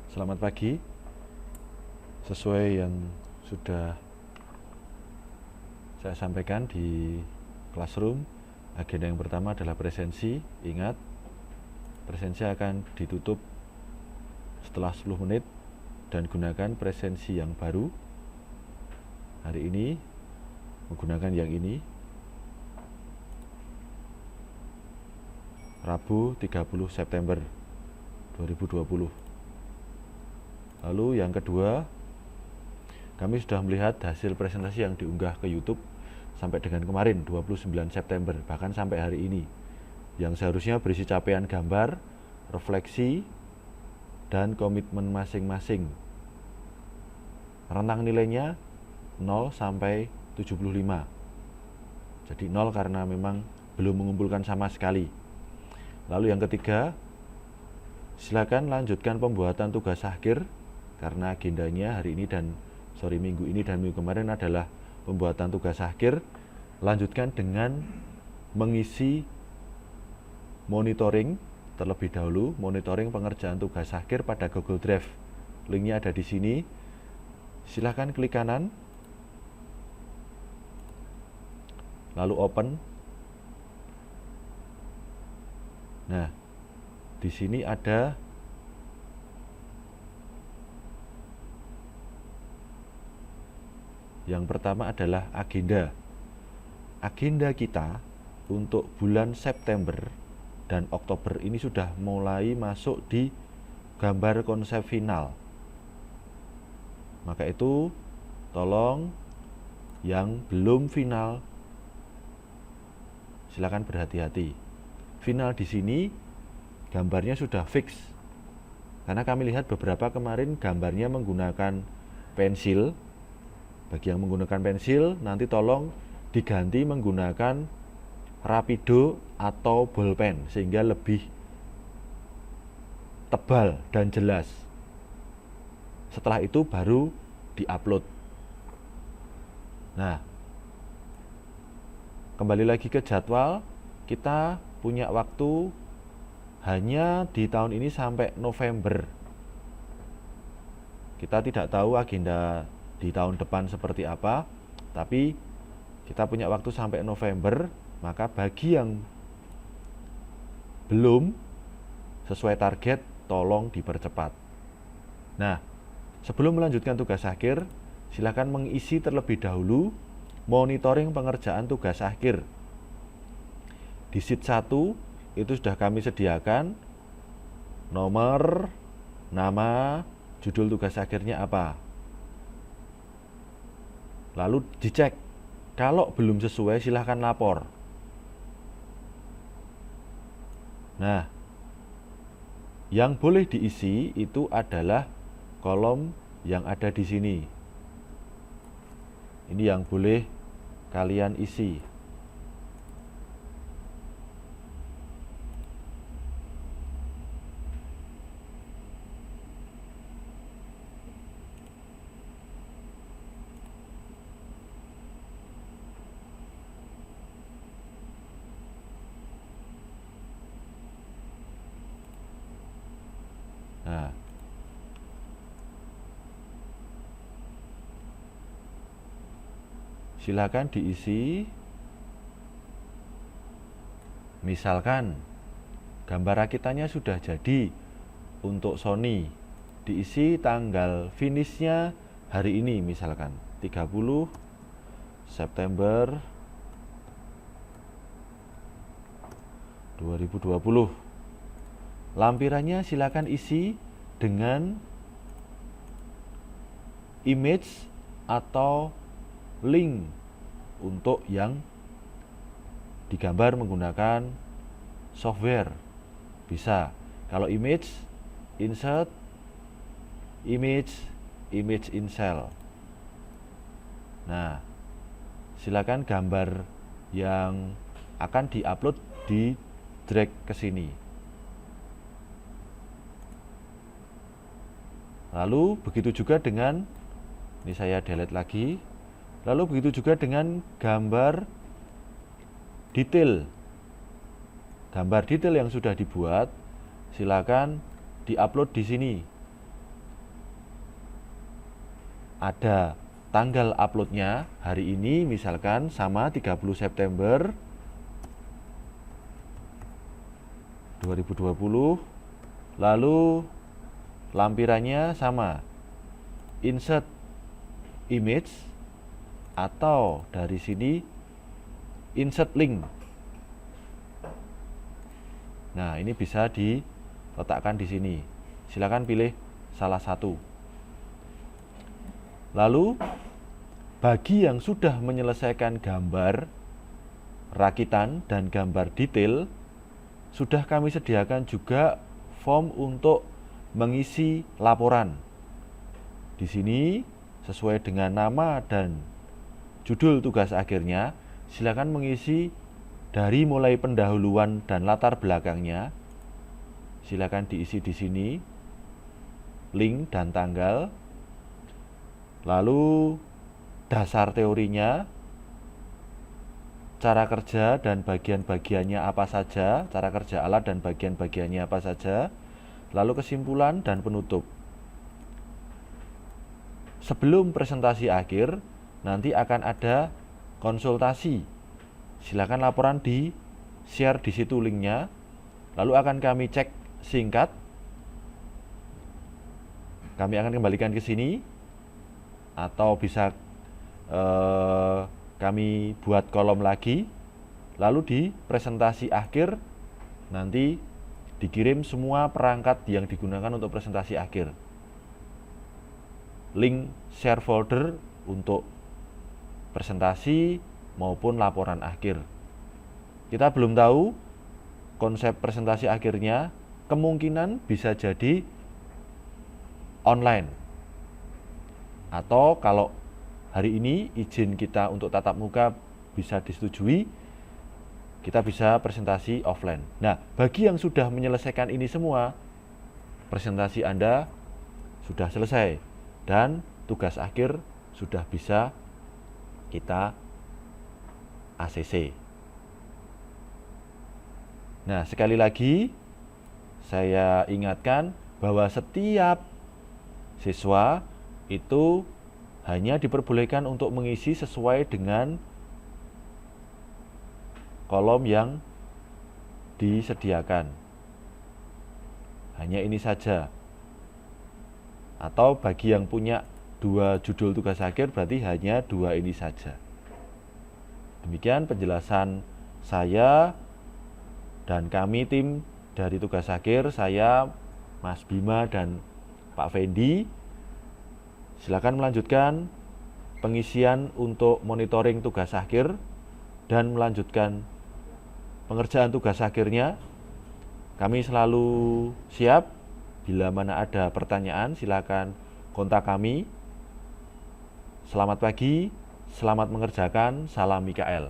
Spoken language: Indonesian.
Selamat pagi. Sesuai yang sudah saya sampaikan di classroom, agenda yang pertama adalah presensi. Ingat, presensi akan ditutup setelah 10 menit dan gunakan presensi yang baru. Hari ini menggunakan yang ini. Rabu 30 September 2020. Lalu yang kedua, kami sudah melihat hasil presentasi yang diunggah ke YouTube sampai dengan kemarin 29 September, bahkan sampai hari ini, yang seharusnya berisi capaian gambar, refleksi, dan komitmen masing-masing. Rentang nilainya 0 sampai 75. Jadi 0 karena memang belum mengumpulkan sama sekali. Lalu yang ketiga, silakan lanjutkan pembuatan tugas akhir, karena agendanya hari ini minggu ini dan minggu kemarin adalah pembuatan tugas akhir. Lanjutkan dengan mengisi monitoring terlebih dahulu, monitoring pengerjaan tugas akhir pada Google Drive. Linknya ada di sini. Silahkan klik kanan, lalu open. Nah, di sini ada yang pertama adalah agenda. Agenda kita untuk bulan September dan Oktober ini sudah mulai masuk di gambar konsep final. Maka itu tolong yang belum final silakan berhati-hati. Final di sini gambarnya sudah fix. Karena kami lihat beberapa kemarin gambarnya menggunakan pensil. Bagi yang menggunakan pensil, nanti tolong diganti menggunakan rapido atau bolpen sehingga lebih tebal dan jelas. Setelah itu baru diupload. Nah, kembali lagi ke jadwal, kita punya waktu hanya di tahun ini sampai November. Kita tidak tahu agenda di tahun depan seperti apa, tapi kita punya waktu sampai November. Maka bagi yang belum sesuai target, tolong dipercepat. Nah, sebelum melanjutkan tugas akhir, silakan mengisi terlebih dahulu monitoring pengerjaan tugas akhir. Di sheet 1 itu sudah kami sediakan nomor, nama, judul tugas akhirnya apa. Lalu dicek, kalau belum sesuai silahkan lapor. Nah, yang boleh diisi itu adalah kolom yang ada di sini. Ini yang boleh kalian isi. Nah, silakan diisi. Misalkan gambar rakitanya sudah jadi untuk Sony, diisi tanggal finishnya hari ini, misalkan 30 September 2020. Lampirannya silakan isi dengan image atau link untuk yang digambar menggunakan software. Bisa. Kalau image, insert image in cell. Nah, silakan gambar yang akan diupload di drag ke sini. Lalu begitu juga dengan, ini saya delete lagi. Lalu begitu juga dengan gambar detail. Gambar detail yang sudah dibuat silakan diupload di sini. ada tanggal uploadnya hari ini, misalkan sama 30 September 2020, lalu lampirannya sama insert image, atau dari sini insert link. Nah, ini bisa diletakkan di sini. Silakan pilih salah satu. Lalu bagi yang sudah menyelesaikan gambar rakitan dan gambar detail, sudah kami sediakan juga form untuk mengisi laporan. Di sini sesuai dengan nama dan judul tugas akhirnya, silakan mengisi dari mulai pendahuluan dan latar belakangnya. Silakan diisi di sini, link dan tanggal. Lalu dasar teorinya, cara kerja dan bagian-bagiannya apa saja, cara kerja alat dan bagian-bagiannya apa saja, lalu kesimpulan dan penutup. Sebelum presentasi akhir, nanti akan ada konsultasi. Silakan laporan di share di situ linknya, lalu akan kami cek singkat. Kami akan kembalikan ke sini, atau bisa kami buat kolom lagi, lalu di presentasi akhir nanti dikirim semua perangkat yang digunakan untuk presentasi akhir, link share folder untuk presentasi maupun laporan akhir. Kita belum tahu konsep presentasi akhirnya, kemungkinan bisa jadi online, atau kalau hari ini izin kita untuk tatap muka bisa disetujui, kita bisa presentasi offline. Nah, bagi yang sudah menyelesaikan ini semua, presentasi Anda sudah selesai dan tugas akhir sudah bisa kita ACC. Nah, sekali lagi saya ingatkan bahwa setiap siswa itu hanya diperbolehkan untuk mengisi sesuai dengan kolom yang disediakan. Hanya ini saja. Atau bagi yang punya 2 judul tugas akhir, berarti hanya 2 ini saja. Demikian penjelasan saya dan kami tim dari tugas akhir, saya, Mas Bima dan Pak Fendi. Silakan melanjutkan pengisian untuk monitoring tugas akhir dan melanjutkan pengerjaan tugas akhirnya. Kami selalu siap. Bila mana ada pertanyaan, silakan kontak kami. Selamat pagi, selamat mengerjakan, salam Mikael.